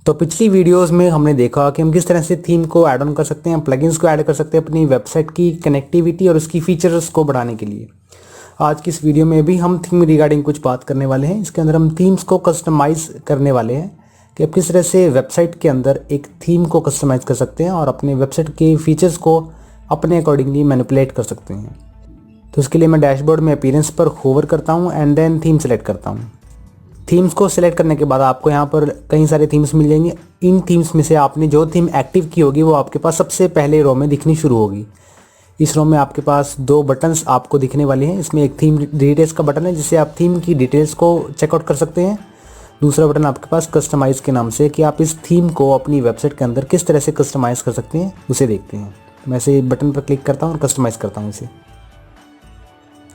तो पिछली वीडियोस में हमने देखा कि हम किस तरह से थीम को ऐड ऑन कर सकते हैं, प्लगइन्स को ऐड कर सकते हैं अपनी वेबसाइट की कनेक्टिविटी और उसकी फीचर्स को बढ़ाने के लिए। आज की इस वीडियो में भी हम थीम रिगार्डिंग कुछ बात करने वाले हैं। इसके अंदर हम थीम्स को कस्टमाइज़ करने वाले हैं कि आप किस तरह से वेबसाइट के अंदर एक थीम को कस्टमाइज़ कर सकते हैं और अपने वेबसाइट के फीचर्स को अपने अकॉर्डिंगली मैनिपुलेट कर सकते हैं। तो इसके लिए मैं डैशबोर्ड में अपीयरेंस पर होवर करता हूँ एंड देन थीम सेलेक्ट करता हूँ। थीम्स को सिलेक्ट करने के बाद आपको यहाँ पर कई सारे थीम्स मिल जाएंगे। इन थीम्स में से आपने जो थीम एक्टिव की होगी वो आपके पास सबसे पहले रो में दिखनी शुरू होगी। इस रो में आपके पास दो बटन्स आपको दिखने वाले हैं। इसमें एक थीम डिटेल्स का बटन है जिससे आप थीम की डिटेल्स को चेकआउट कर सकते हैं। दूसरा बटन आपके पास कस्टमाइज़ के नाम से कि आप इस थीम को अपनी वेबसाइट के अंदर किस तरह से कस्टमाइज़ कर सकते हैं उसे देखते हैं। मैं इसे बटन पर क्लिक करता हूँ और कस्टमाइज़ करता हूँ इसे।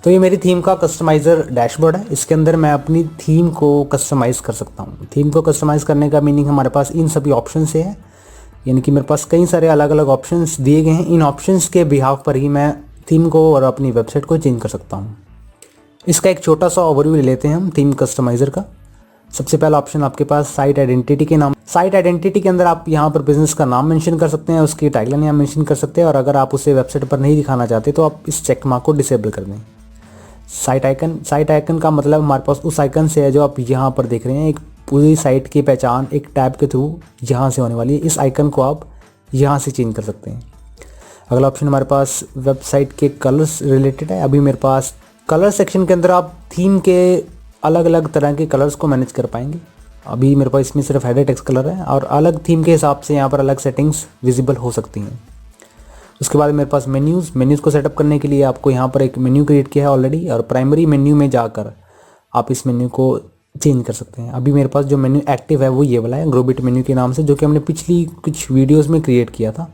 तो ये मेरी थीम का कस्टमाइज़र डैशबोर्ड है। इसके अंदर मैं अपनी थीम को कस्टमाइज़ कर सकता हूँ। थीम को कस्टमाइज़ करने का मीनिंग हमारे पास इन सभी ऑप्शन से है, यानी कि मेरे पास कई सारे अलग अलग ऑप्शंस दिए गए हैं। इन ऑप्शंस के बिहाफ पर ही मैं थीम को और अपनी वेबसाइट को चेंज कर सकता हूँ। इसका एक छोटा सा ओवरव्यू ले लेते हैं हम थीम कस्टमाइज़र का। सबसे पहला ऑप्शन आपके पास साइट आइडेंटिटी के नाम। साइट आइडेंटिटी के अंदर आप यहाँ पर बिजनेस का नाम मेंशन कर सकते हैं, उसकी टैगलाइन यहाँ मेंशन कर सकते हैं, और अगर आप उसे वेबसाइट पर नहीं दिखाना चाहते तो आप इस चेक मार्क को डिसेबल कर दें। साइट आइकन का मतलब हमारे पास उस आइकन से है जो आप यहाँ पर देख रहे हैं। एक पूरी साइट की पहचान एक टैब के थ्रू यहाँ से होने वाली है। इस आइकन को आप यहाँ से चेंज कर सकते हैं। अगला ऑप्शन हमारे पास वेबसाइट के कलर्स रिलेटेड है। अभी मेरे पास कलर सेक्शन के अंदर आप थीम के अलग अलग तरह के कलर्स को मैनेज कर पाएंगे। अभी मेरे पास इसमें सिर्फ हेडर टेक्स्ट कलर है और अलग थीम के हिसाब से यहाँ पर अलग सेटिंग्स विजिबल हो सकती हैं। उसके बाद मेरे पास मेन्यूज़ को सेटअप करने के लिए आपको यहाँ पर एक मेन्यू क्रिएट किया है ऑलरेडी, और प्राइमरी मेन्यू में जाकर आप इस मेन्यू को चेंज कर सकते हैं। अभी मेरे पास जो मेन्यू एक्टिव है वो ये वाला है, ग्रोबिट मेन्यू के नाम से, जो कि हमने पिछली कुछ वीडियोस में क्रिएट किया था।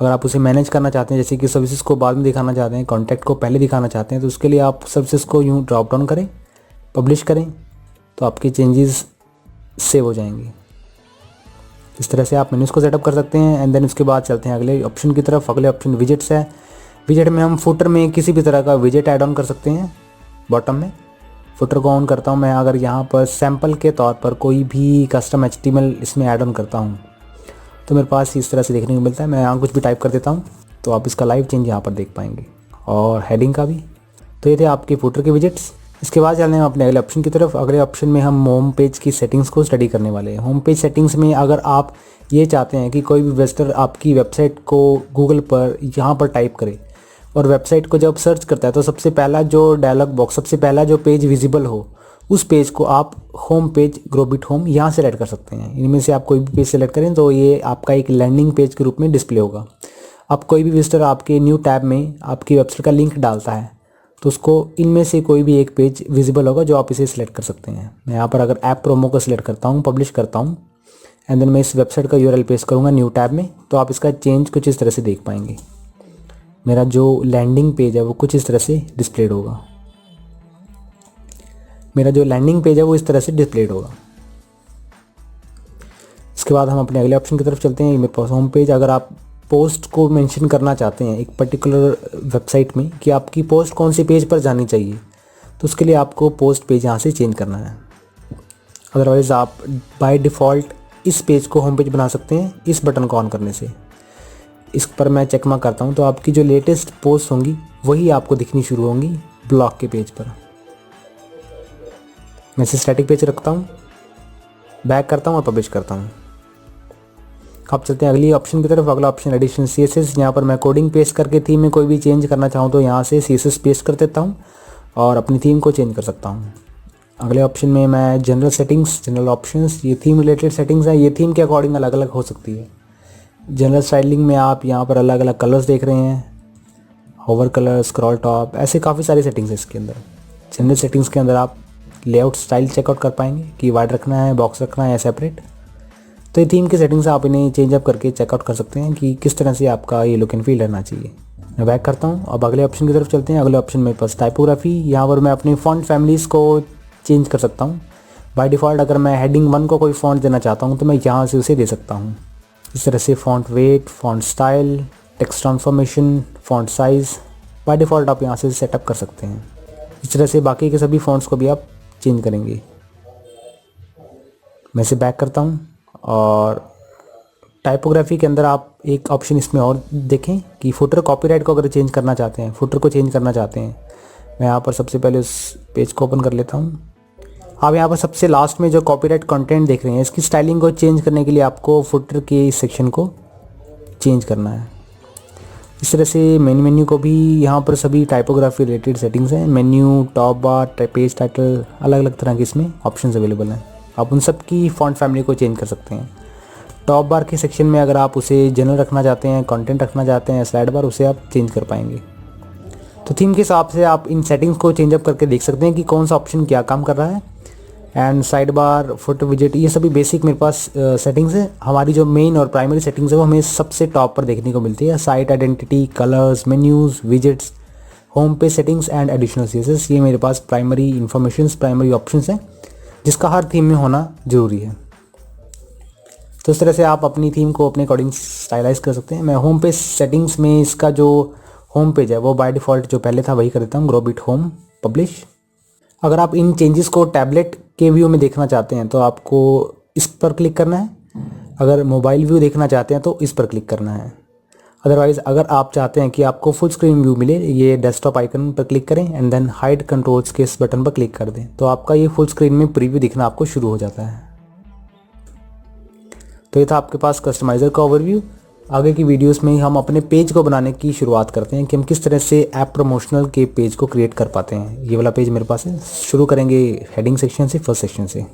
अगर आप उसे मैनेज करना चाहते हैं, जैसे कि सर्विसेज को बाद में दिखाना चाहते हैं, कॉन्टैक्ट को पहले दिखाना चाहते हैं, तो उसके लिए आप सर्विसेज को यूँ ड्रॉप डाउन करें, पब्लिश करें, तो आपके चेंजेस सेव हो जाएंगे। इस तरह से आप मेन्यूज़ को सेटअप कर सकते हैं। एंड देन उसके बाद चलते हैं अगले ऑप्शन की तरफ। अगले ऑप्शन विजेट्स है। विजेट में हम फुटर में किसी भी तरह का विजेट ऐड ऑन कर सकते हैं। बॉटम में फुटर को ऑन करता हूं मैं। अगर यहाँ पर सैम्पल के तौर पर कोई भी कस्टम HTML इसमें ऐड ऑन करता हूँ तो मेरे पास इस तरह से देखने को मिलता है। मैं यहाँ कुछ भी टाइप कर देता हूँ तो आप इसका लाइव चेंज यहाँ पर देख पाएंगे, और हेडिंग का भी। तो ये थे आपके फुटर के विजेट्स। इसके बाद चलने हैं अपने अगले ऑप्शन की तरफ। अगले ऑप्शन में हम होम पेज की सेटिंग्स को स्टडी करने वाले हैं। होम पेज सेटिंग्स में अगर आप ये चाहते हैं कि कोई भी विजिटर आपकी वेबसाइट को गूगल पर यहाँ पर टाइप करे और वेबसाइट को जब सर्च करता है तो सबसे पहला जो डायलॉग बॉक्स, सबसे पहला जो पेज विजिबल हो, उस पेज को आप होम पेज ग्रोबिट होम यहाँ से सेलेक्ट कर सकते हैं। इनमें से आप कोई भी पेज सेलेक्ट करें तो ये आपका एक लैंडिंग पेज के रूप में डिस्प्ले होगा। अब कोई भी विजिटर आपके न्यू टैब में आपकी वेबसाइट का लिंक डालता है तो उसको इनमें से कोई भी एक पेज विजिबल होगा जो आप इसे सिलेक्ट कर सकते हैं। मैं यहाँ पर अगर ऐप प्रोमो को सिलेक्ट करता हूँ, पब्लिश करता हूँ, एंड देन मैं इस वेबसाइट का URL पेस्ट करूँगा न्यू टैब में, तो आप इसका चेंज कुछ इस तरह से देख पाएंगे। मेरा जो लैंडिंग पेज है वो कुछ इस तरह से डिस्प्लेड होगा। मेरा जो लैंडिंग पेज है वो इस तरह से डिस्प्लेड होगा। इसके बाद हम अपने अगले ऑप्शन की तरफ चलते हैं। मेरे पास होम पेज। अगर आप पोस्ट को मेंशन करना चाहते हैं एक पर्टिकुलर वेबसाइट में कि आपकी पोस्ट कौन सी पेज पर जानी चाहिए, तो उसके लिए आपको पोस्ट पेज यहाँ से चेंज करना है। अदरवाइज़ आप बाय डिफ़ॉल्ट इस पेज को होम पेज बना सकते हैं इस बटन को ऑन करने से। इस पर मैं चेक मार्क करता हूँ तो आपकी जो लेटेस्ट पोस्ट होंगी वही आपको दिखनी शुरू होंगी ब्लॉग के पेज पर। मैं इसे स्टैटिक पेज रखता हूँ, बैक करता हूँ और पब्लिश करता हूँ। अब चलते हैं अगली ऑप्शन की तरफ। अगला ऑप्शन एडिशनल CSS। यहाँ पर मैं कोडिंग पेस्ट करके थीम में कोई भी चेंज करना चाहूँ तो यहाँ से CSS पेस्ट कर देता हूँ और अपनी थीम को चेंज कर सकता हूँ। अगले ऑप्शन में मैं जनरल सेटिंग्स, जनरल ऑप्शंस, ये थीम रिलेटेड सेटिंग्स हैं। ये थीम के अकॉर्डिंग अलग अलग हो सकती है। जनरल स्टाइलिंग में आप यहाँ पर अलग अलग कलर्स देख रहे हैं, होवर कलर, स्क्रॉल टॉप, ऐसे काफ़ी सारी सेटिंग्स है इसके अंदर। जनरल सेटिंग्स के अंदर आप लेआउट स्टाइल चेकआउट कर पाएंगे कि वाइड रखना है, बॉक्स रखना है या सेपरेट। तो ये थीम की सेटिंग्स आप इन्हें चेंजअप करके चेकआउट कर सकते हैं कि किस तरह से आपका ये लुक एंड फील रहना चाहिए। मैं बैक करता हूँ। अब अगले ऑप्शन की तरफ चलते हैं। अगले ऑप्शन मेरे पास टाइपोग्राफी। यहाँ पर मैं अपनी फॉन्ट फैमिलीज़ को चेंज कर सकता हूँ। बाय डिफ़ॉल्ट अगर मैं हेडिंग 1 को कोई फॉन्ट देना चाहता हूँ तो मैं यहाँ से उसे दे सकता हूँ। इस तरह से font weight, font style, text transformation, font size by default आप यहाँ से सेटअप कर सकते हैं। इस तरह से बाकी के सभी फॉन्ट्स को भी आप चेंज करेंगे। मैं इसे बैक करता हूँ। और टाइपोग्राफी के अंदर आप एक ऑप्शन इसमें और देखें कि फुटर कॉपीराइट को अगर चेंज करना चाहते हैं, फुटर को चेंज करना चाहते हैं, मैं यहाँ पर सबसे पहले उस पेज को ओपन कर लेता हूँ। आप यहाँ पर सबसे लास्ट में जो कॉपीराइट कंटेंट देख रहे हैं, इसकी स्टाइलिंग को चेंज करने के लिए आपको फुटर के इस सेक्शन को चेंज करना है। इस तरह से मेन्यू को भी यहाँ पर सभी टाइपोग्राफी रिलेटेड सेटिंग्स हैं। मेन्यू, टॉप बार, पेज टाइटल, अलग अलग तरह के इसमें ऑप्शंस अवेलेबल हैं। आप उन सब की फॉन्ट फैमिली को चेंज कर सकते हैं। टॉप बार के सेक्शन में अगर आप उसे जनरल रखना चाहते हैं, कंटेंट रखना चाहते हैं, स्लाइड बार, उसे आप चेंज कर पाएंगे। तो थीम के हिसाब से आप इन सेटिंग्स को चेंज अप करके देख सकते हैं कि कौन सा ऑप्शन क्या काम कर रहा है। एंड साइड बार, फुट विजेट, ये सभी बेसिक मेरे पास सेटिंग्स है। हमारी जो मेन और प्राइमरी सेटिंग्स है वो हमें सबसे टॉप पर देखने को मिलती है। Site identity, colours, menus, widgets, home page settings and additional CSS, ये मेरे पास प्राइमरी इन्फॉर्मेशंस, प्राइमरी ऑप्शंस हैं जिसका हर थीम में होना ज़रूरी है। तो इस तरह से आप अपनी थीम को अपने अकॉर्डिंग स्टाइलाइज कर सकते हैं। मैं होम पेज सेटिंग्स में इसका जो होम पेज है वो बाय डिफ़ॉल्ट जो पहले था वही कर देता हूँ, ग्रोबिट होम पब्लिश। अगर आप इन चेंजेस को टैबलेट के व्यू में देखना चाहते हैं तो आपको इस पर क्लिक करना है। अगर मोबाइल व्यू देखना चाहते हैं तो इस पर क्लिक करना है। अदरवाइज़ अगर आप चाहते हैं कि आपको फुल स्क्रीन व्यू मिले, ये डेस्कटॉप आइकन पर क्लिक करें एंड देन हाइड कंट्रोल्स के इस बटन पर क्लिक कर दें, तो आपका ये फुल स्क्रीन में प्रीव्यू दिखना आपको शुरू हो जाता है। तो ये था आपके पास कस्टमाइज़र का ओवरव्यू। आगे की वीडियोस में हम अपने पेज को बनाने की शुरुआत करते हैं कि हम किस तरह से ऐप प्रमोशनल के पेज को क्रिएट कर पाते हैं। ये वाला पेज मेरे पास है। शुरू करेंगे हेडिंग सेक्शन से, फर्स्ट सेक्शन से।